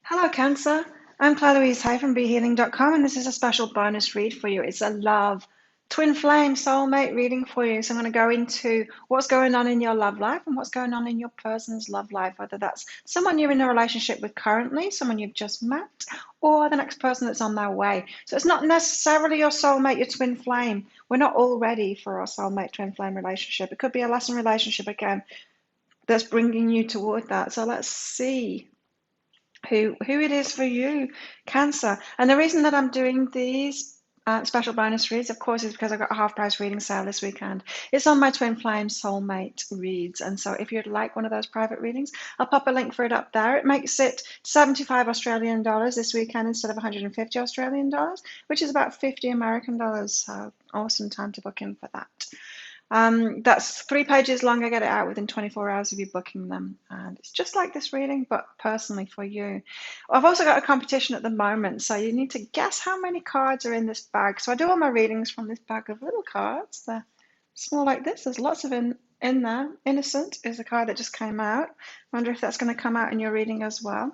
Hello, Cancer. I'm Claire Louise Hay from BeHealing.com, and this is a special bonus read for you. It's a love, twin flame, soulmate reading for you. So I'm going to go into what's going on in your love life and what's going on in your person's love life, whether that's someone you're in a relationship with currently, someone you've just met, or the next person that's on their way. So it's not necessarily your soulmate, your twin flame. We're not all ready for our soulmate, twin flame relationship. It could be a lesson relationship again that's bringing you toward that. So let's see who it is for you, Cancer. And the reason that I'm doing these special bonus reads, of course, is because I've got a half price reading sale this weekend. It's on my Twin Flame Soulmate reads. And so if you'd like one of those private readings, I'll pop a link for it up there. It makes it 75 Australian dollars this weekend instead of 150 Australian dollars, which is about 50 American dollars. So awesome time to book in for that. That's 3 pages long. I get it out within 24 hours of you booking them. And it's just like this reading, but personally for you. I've also got a competition at the moment, so you need to guess how many cards are in this bag. So I do all my readings from this bag of little cards. They're small like this. There's lots of in there. Innocent is a card that just came out. Wonder if that's going to come out in your reading as well,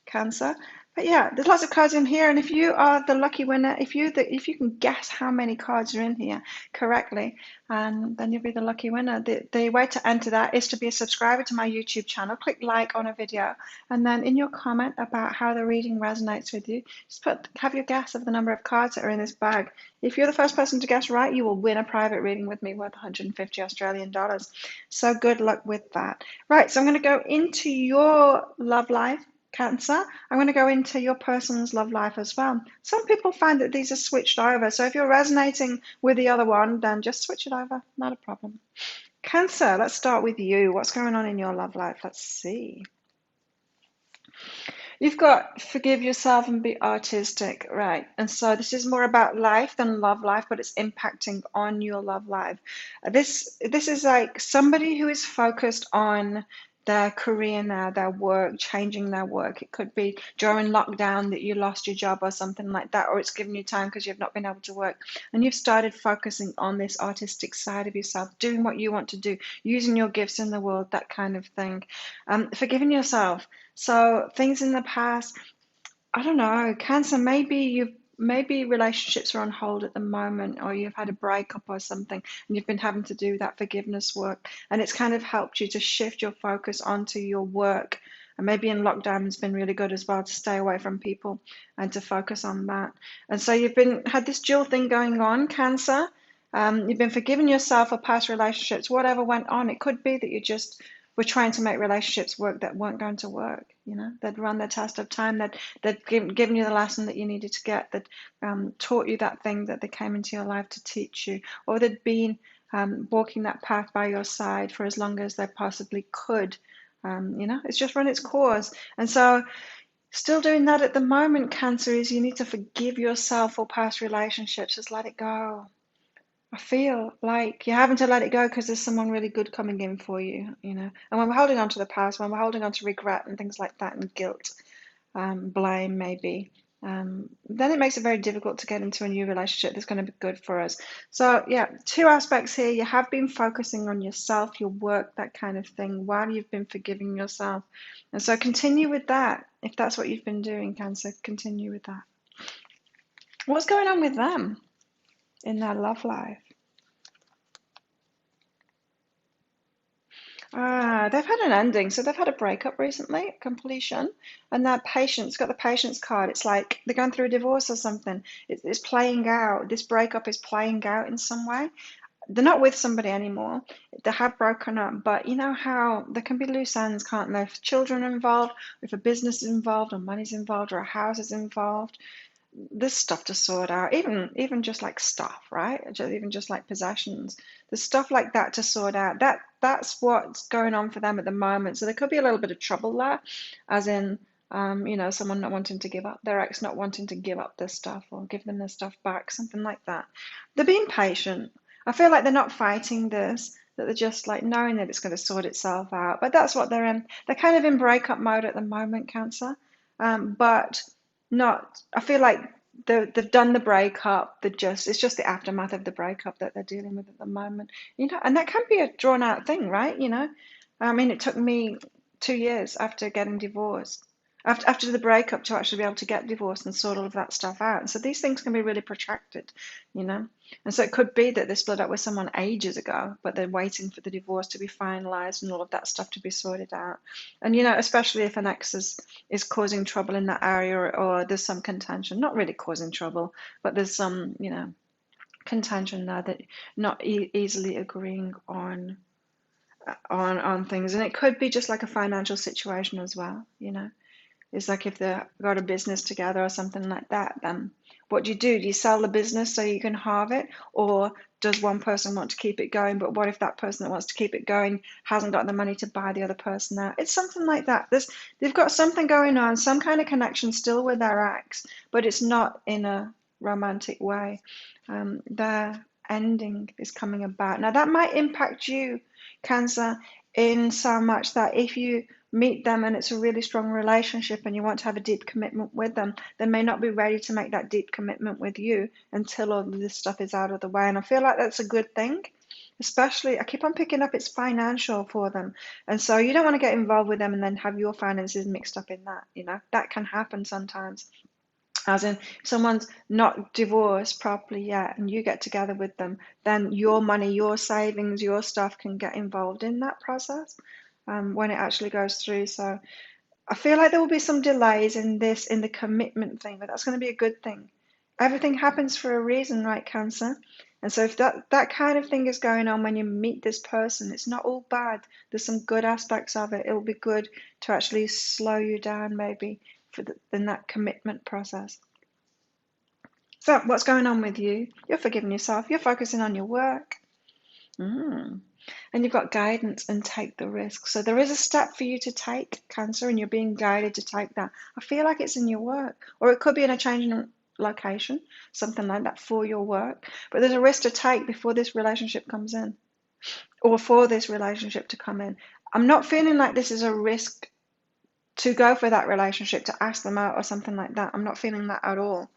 Cancer. But yeah, there's lots of cards in here, and if you are the lucky winner, if you can guess how many cards are in here correctly, and then you'll be the lucky winner. The way to enter that is to be a subscriber to my YouTube channel. Click like on a video, and then in your comment about how the reading resonates with you, just have your guess of the number of cards that are in this bag. If you're the first person to guess right, you will win a private reading with me worth 150 Australian dollars. So good luck with that. Right, so I'm going to go into your love life, Cancer. I'm going to go into your person's love life as well. Some people find that these are switched over. So if you're resonating with the other one, then just switch it over. Not a problem. Cancer, let's start with you. What's going on in your love life? Let's see. You've got forgive yourself and be artistic, right? And so this is more about life than love life, but it's impacting on your love life. This is like somebody who is focused on their career now, their work, changing their work. It could be during lockdown that you lost your job or something like that, or it's given you time because you've not been able to work. And you've started focusing on this artistic side of yourself, doing what you want to do, using your gifts in the world, that kind of thing. Forgiving yourself. So things in the past, I don't know, Cancer, maybe relationships are on hold at the moment, or you've had a breakup or something, and you've been having to do that forgiveness work, and it's kind of helped you to shift your focus onto your work. And maybe in lockdown it's been really good as well to stay away from people and to focus on that. And so you've been had this dual thing going on, Cancer. You've been forgiving yourself for past relationships, whatever went on. It could be that you just were trying to make relationships work that weren't going to work. They'd run the test of time, they'd given you the lesson that you needed to get, that taught you that thing that they came into your life to teach you, or they'd been walking that path by your side for as long as they possibly could. It's just run its course. And so still doing that at the moment, Cancer, is you need to forgive yourself for past relationships. Just let it go. I feel like you're having to let it go because there's someone really good coming in for you. And when we're holding on to the past, when we're holding on to regret and things like that, and guilt, blame maybe, then it makes it very difficult to get into a new relationship that's going to be good for us. So yeah, two aspects here. You have been focusing on yourself, your work, that kind of thing, while you've been forgiving yourself. And so continue with that. If that's what you've been doing, Cancer, continue with that. What's going on with them in their love life? They've had an ending. So they've had a breakup recently, completion, and that patience, got the patience card. It's like they're going through a divorce or something. It's playing out. This breakup is playing out in some way. They're not with somebody anymore. They have broken up, but you know how there can be loose ends, can't there? If children are involved, if a business is involved, or money's involved, or a house is involved, there's stuff to sort out, even just like stuff, right? Even just like possessions. There's stuff like that to sort out. That's what's going on for them at the moment. So there could be a little bit of trouble there, as in, someone not wanting to give up, their ex not wanting to give up their stuff or give them their stuff back, something like that. They're being patient. I feel like they're not fighting this, that they're just like knowing that it's going to sort itself out. But that's what they're in. They're kind of in breakup mode at the moment, Cancer. But not, I feel like they've done the breakup. It's just the aftermath of the breakup that they're dealing with at the moment. And that can be a drawn out thing, right? I mean, it took me 2 years after getting divorced after the breakup to actually be able to get divorced and sort all of that stuff out. And so these things can be really protracted, you know. And so it could be that they split up with someone ages ago, but they're waiting for the divorce to be finalized and all of that stuff to be sorted out. And you know, especially if an ex is causing trouble in that area, or there's some contention, not really causing trouble, but there's some, you know, contention there that not easily agreeing on things. And it could be just like a financial situation as well, you know. It's like if they've got a business together or something like that, then what do? Do you sell the business so you can halve it? Or does one person want to keep it going? But what if that person that wants to keep it going hasn't got the money to buy the other person out? It's something like that. They've got something going on, some kind of connection still with their ex, but it's not in a romantic way. Their ending is coming about. Now, that might impact you, Cancer, in so much that if you meet them and it's a really strong relationship and you want to have a deep commitment with them, they may not be ready to make that deep commitment with you until all of this stuff is out of the way. And I feel like that's a good thing, especially I keep on picking up it's financial for them. And so you don't want to get involved with them and then have your finances mixed up in that, you know. That can happen sometimes. As in, someone's not divorced properly yet and you get together with them, then your money, your savings, your stuff can get involved in that process when it actually goes through. So I feel like there will be some delays in this, in the commitment thing, but that's going to be a good thing. Everything happens for a reason, right, Cancer? And so if that kind of thing is going on when you meet this person, it's not all bad. There's some good aspects of it. It'll be good to actually slow you down maybe in that commitment process. So what's going on with you? You're forgiving yourself. You're focusing on your work. Mm. And you've got guidance and take the risk. So there is a step for you to take, Cancer, and you're being guided to take that. I feel like it's in your work, or it could be in a change in location, something like that for your work. But there's a risk to take before this relationship comes in, or for this relationship to come in. I'm not feeling like this is a risk to go for that relationship, to ask them out or something like that. I'm not feeling that at all.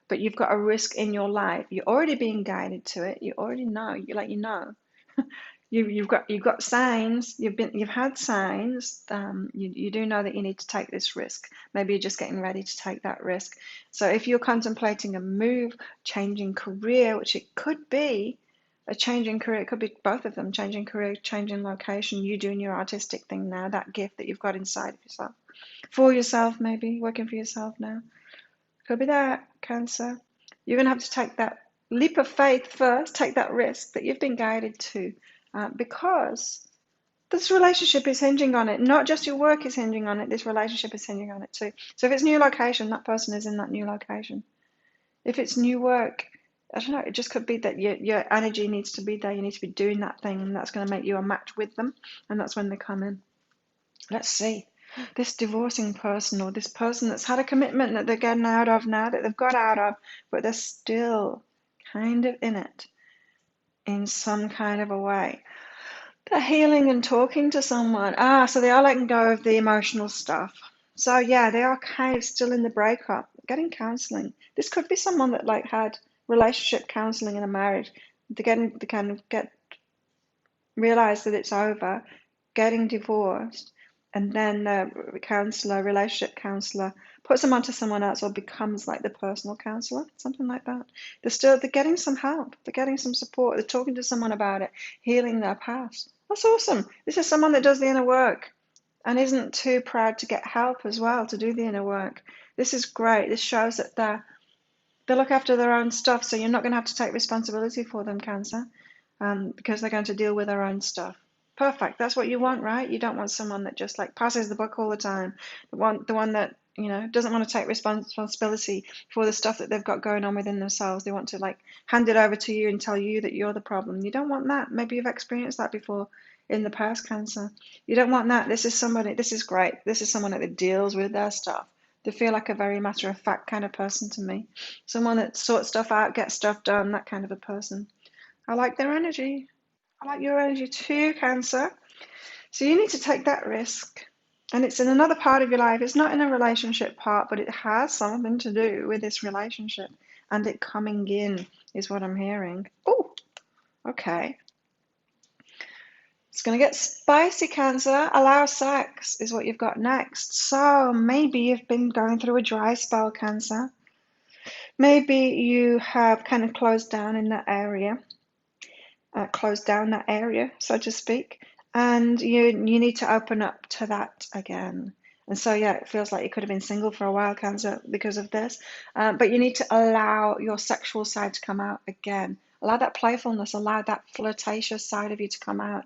But you've got a risk in your life. You're already being guided to it. You already know. You know. You've got signs. You've had signs. You do know that you need to take this risk. Maybe you're just getting ready to take that risk. So if you're contemplating a move, changing career, which it could be a changing career, it could be both of them, changing career, changing location, you doing your artistic thing now, that gift that you've got inside of yourself. For yourself, maybe, working for yourself now. Could be that, Cancer. You're going to have to take that leap of faith first, take that risk that you've been guided to, because this relationship is hinging on it. Not just your work is hinging on it, this relationship is hinging on it too. So if it's new location, that person is in that new location. If it's new work, I don't know, it just could be that your energy needs to be there. You need to be doing that thing, and that's going to make you a match with them, and that's when they come in. Let's see. This divorcing person, or this person that's had a commitment that they're getting out of now, that they've got out of, but they're still kind of in it in some kind of a way. They're healing and talking to someone. So they are letting go of the emotional stuff. So yeah, they are kind of still in the breakup, getting counseling. This could be someone that like had relationship counseling in a marriage. They kind of get realize that it's over, getting divorced, and then the relationship counselor, puts them onto someone else or becomes like the personal counselor, something like that. They're getting some help, they're getting some support, they're talking to someone about it, healing their past. That's awesome. This is someone that does the inner work and isn't too proud to get help as well to do the inner work. This is great. This shows that they look after their own stuff, so you're not going to have to take responsibility for them, Cancer, because they're going to deal with their own stuff. Perfect. That's what you want, right? You don't want someone that just like passes the buck all the time. The one that, you know, doesn't want to take responsibility for the stuff that they've got going on within themselves. They want to like hand it over to you and tell you that you're the problem. You don't want that. Maybe you've experienced that before in the past, Cancer. You don't want that. This is great. This is someone that deals with their stuff. They feel like a very matter of fact kind of person to me. Someone that sorts stuff out, gets stuff done, that kind of a person. I like their energy. I like your energy too, Cancer. So you need to take that risk. And it's in another part of your life. It's not in a relationship part, but it has something to do with this relationship. And it coming in is what I'm hearing. Oh, okay. It's going to get spicy, Cancer. Allow sex is what you've got next. So maybe you've been going through a dry spell, Cancer. Maybe you have kind of closed down in that area, so to speak, and you need to open up to that again. And so, yeah, it feels like you could have been single for a while, Cancer, because of this. But you need to allow your sexual side to come out again. Allow that playfulness, allow that flirtatious side of you to come out.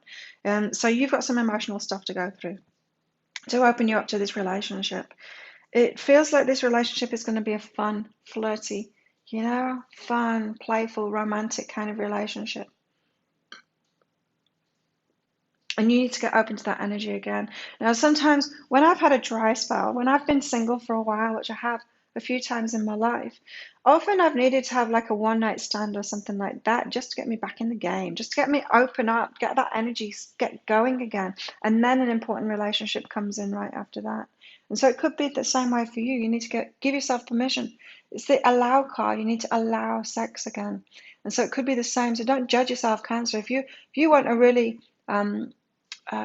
So you've got some emotional stuff to go through to open you up to this relationship. It feels like this relationship is going to be a fun, flirty, fun, playful, romantic kind of relationship. And you need to get open to that energy again. Now, sometimes when I've had a dry spell, when I've been single for a while, which I have a few times in my life, often I've needed to have like a one night stand or something like that just to get me back in the game, just to get me open up, get that energy, get going again. And then an important relationship comes in right after that. And so it could be the same way for you. You need to give yourself permission. It's the allow card. You need to allow sex again. And so it could be the same. So don't judge yourself, Cancer. If you want a really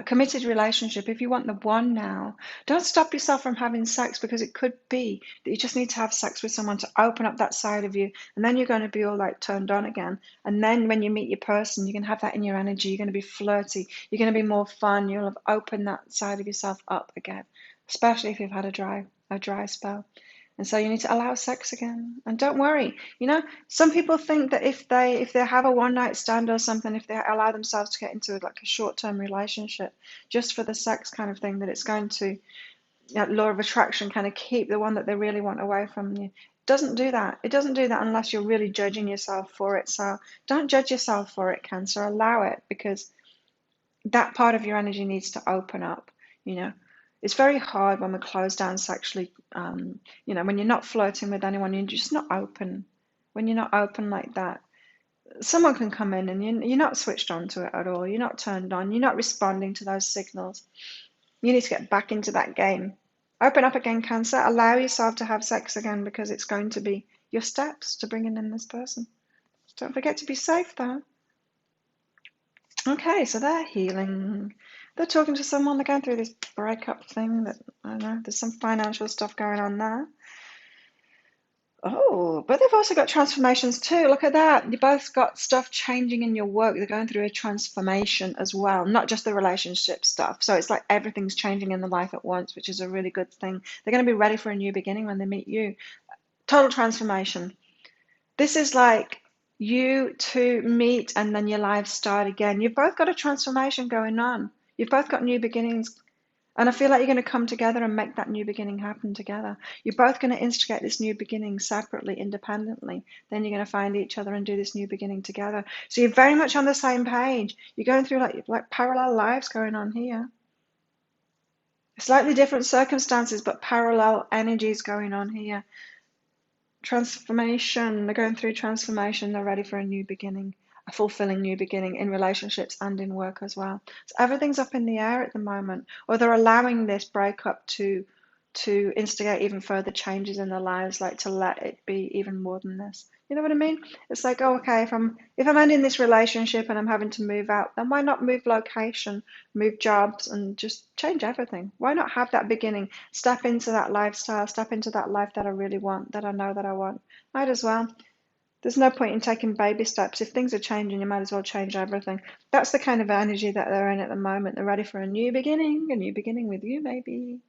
committed relationship, if you want the one now, don't stop yourself from having sex, because it could be that you just need to have sex with someone to open up that side of you, and then you're going to be all like turned on again. And then when you meet your person, you can have that in your energy. You're going to be flirty. You're going to be more fun. You'll have opened that side of yourself up again, especially if you've had a dry spell. And so you need to allow sex again. And don't worry, some people think that if they have a one night stand or something, if they allow themselves to get into like a short term relationship just for the sex kind of thing, that it's going to, law of attraction, kind of keep the one that they really want away from you. It doesn't do that. It doesn't do that unless you're really judging yourself for it. So don't judge yourself for it, Cancer. Allow it, because that part of your energy needs to open up. It's very hard when we're closed down sexually. When you're not flirting with anyone, you're just not open. When you're not open like that, someone can come in and you're not switched on to it at all. You're not turned on. You're not responding to those signals. You need to get back into that game. Open up again, Cancer. Allow yourself to have sex again, because it's going to be your steps to bringing in this person. Don't forget to be safe, though. Okay, so they're healing. They're talking to someone. They're going through this breakup thing that, I don't know, there's some financial stuff going on there. Oh, but they've also got transformations too. Look at that. You both got stuff changing in your work. They're going through a transformation as well, not just the relationship stuff. So it's like everything's changing in the life at once, which is a really good thing. They're going to be ready for a new beginning when they meet you. Total transformation. This is like you two meet and then your lives start again. You've both got a transformation going on. You've both got new beginnings. And I feel like you're going to come together and make that new beginning happen together. You're both going to instigate this new beginning separately, independently. Then you're going to find each other and do this new beginning together. So you're very much on the same page. You're going through like parallel lives going on here. Slightly different circumstances, but parallel energies going on here. Transformation. They're going through transformation. They're ready for a new beginning, a fulfilling new beginning in relationships and in work as well. So everything's up in the air at the moment, or they're allowing this breakup to instigate even further changes in their lives, like to let it be even more than this. You know what I mean? It's like, oh, okay, if I'm ending this relationship and I'm having to move out, then why not move location, move jobs, and just change everything? Why not have that beginning? Step into that lifestyle, step into that life that I really want, that I know that I want. Might as well. There's no point in taking baby steps. If things are changing, you might as well change everything. That's the kind of energy that they're in at the moment. They're ready for a new beginning with you, maybe.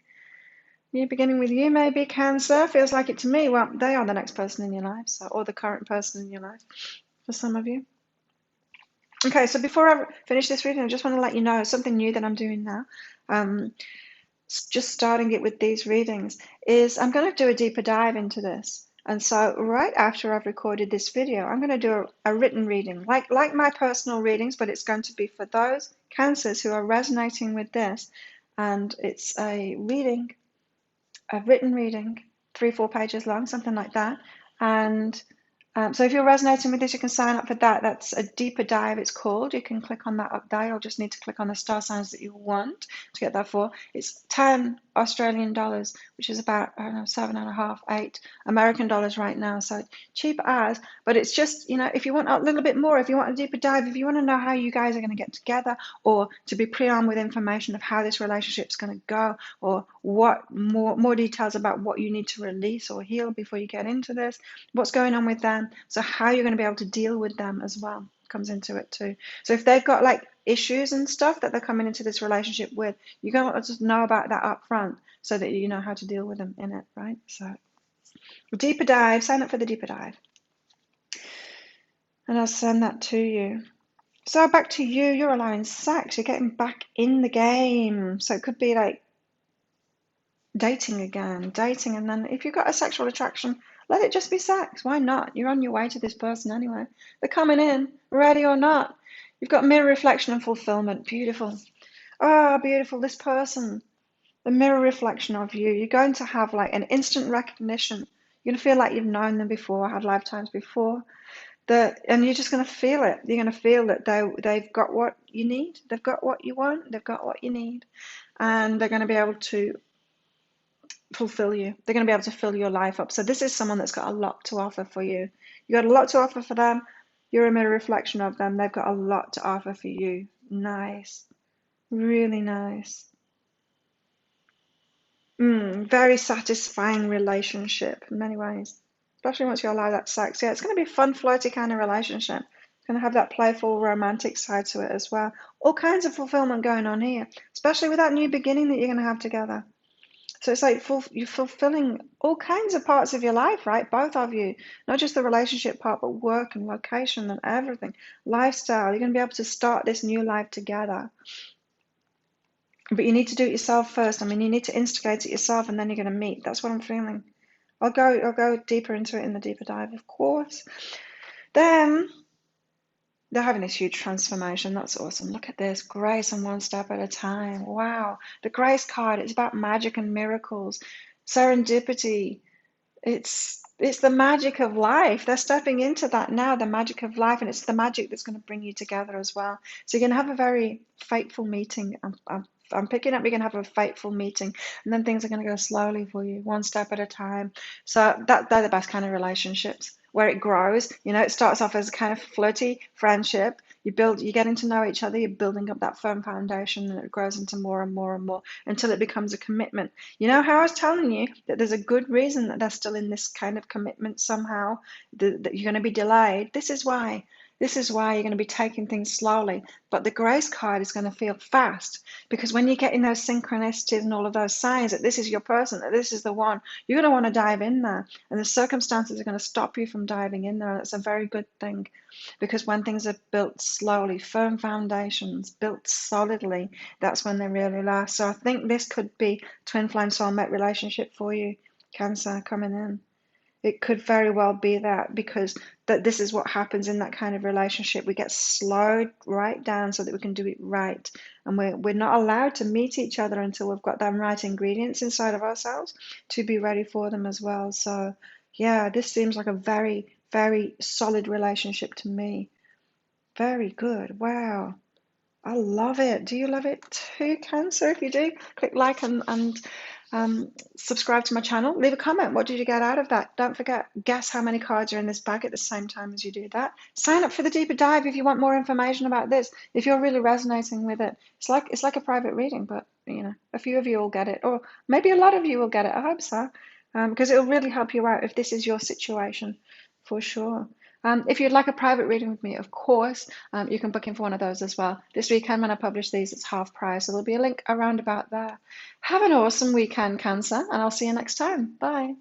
New beginning with you, maybe, Cancer. Feels like it to me. Well, they are the next person in your life, so, or the current person in your life, for some of you. Okay, so before I finish this reading, I just want to let you know something new that I'm doing now. Just starting it with these readings is I'm going to do a deeper dive into this. And so right after I've recorded this video, I'm going to do a written reading, like my personal readings, but it's going to be for those Cancers who are resonating with this. And it's a written reading, 3-4 pages long, something like that. And so if you're resonating with this, you can sign up for that. That's a deeper dive, it's called. You can click on that up there. You'll just need to click on the star signs that you want to get that for. It's 10 Australian dollars, which is about, I don't know, 7.5, 8 American dollars right now. So cheap as, but it's just, if you want a little bit more, if you want a deeper dive, if you want to know how you guys are going to get together, or to be pre-armed with information of how this relationship's going to go, or what more details about what you need to release or heal before you get into this, what's going on with them, so how you're going to be able to deal with them as well comes into it too. So if they've got like issues and stuff that they're coming into this relationship with, you're going to just know about that up front so that you know how to deal with them in it, right? So deeper dive, sign up for the deeper dive, and I'll send that to you. So back to you, you're allowing sex, you're getting back in the game. So it could be like dating again, and then if you've got a sexual attraction, let it just be sex. Why not? You're on your way to this person anyway. They're coming in, ready or not. You've got mirror reflection and fulfillment. Beautiful. Oh, beautiful. This person, the mirror reflection of you. You're going to have like an instant recognition. You're going to feel like you've known them before, had lifetimes before. And you're just going to feel it. You're going to feel that they've got what you need. They've got what you want. They've got what you need. And they're going to be able to fulfill you. They're going to be able to fill your life up. So this is someone that's got a lot to offer for you. You got a lot to offer for them. You're a mirror reflection of them. They've got a lot to offer for you. Nice. Really nice. Very satisfying relationship in many ways, especially once you allow that sex. Yeah, it's going to be a fun, flirty kind of relationship. It's going to have that playful, romantic side to it as well. All kinds of fulfillment going on here, especially with that new beginning that you're going to have together. So it's like you're fulfilling all kinds of parts of your life, right? Both of you, not just the relationship part, but work and location and everything, lifestyle. You're going to be able to start this new life together. But you need to do it yourself first. I mean, you need to instigate it yourself, and then you're going to meet. That's what I'm feeling. I'll go deeper into it in the deeper dive, of course. Then they're having this huge transformation. That's awesome. Look at this. Grace and one step at a time. Wow. The grace card, it's about magic and miracles, serendipity. It's the magic of life. They're stepping into that now, the magic of life, and it's the magic that's going to bring you together as well. So you're going to have a very fateful meeting. I'm picking up, you're going to have a fateful meeting, and then things are going to go slowly for you, one step at a time. So they're the best kind of relationships, where it grows. It starts off as a kind of flirty friendship. You're getting to know each other, you're building up that firm foundation, and it grows into more and more and more until it becomes a commitment. You know how I was telling you that there's a good reason that they're still in this kind of commitment somehow, that you're going to be delayed. This is why. This is why you're going to be taking things slowly. But the grace card is going to feel fast, because when you get in those synchronicities and all of those signs that this is your person, that this is the one, you're going to want to dive in there. And the circumstances are going to stop you from diving in there. And it's a very good thing, because when things are built slowly, firm foundations, built solidly, that's when they really last. So I think this could be twin flame soulmate relationship for you, Cancer, coming in. It could very well be that, because this is what happens in that kind of relationship. We get slowed right down so that we can do it right. And we're not allowed to meet each other until we've got them right ingredients inside of ourselves to be ready for them as well. So yeah, this seems like a very, very solid relationship to me. Very good. Wow. I love it. Do you love it too, Cancer? If you do, click like and subscribe to my channel. Leave a comment. What did you get out of that? Don't forget, guess how many cards are in this bag at the same time as you do that. Sign up for the deeper dive if you want more information about this. If you're really resonating with it, it's like a private reading, but a few of you will get it, or maybe a lot of you will get it. I hope so, because it'll really help you out if this is your situation, for sure. If you'd like a private reading with me, of course, you can book in for one of those as well. This weekend when I publish these, it's half price, so there'll be a link around about there. Have an awesome weekend, Cancer, and I'll see you next time. Bye.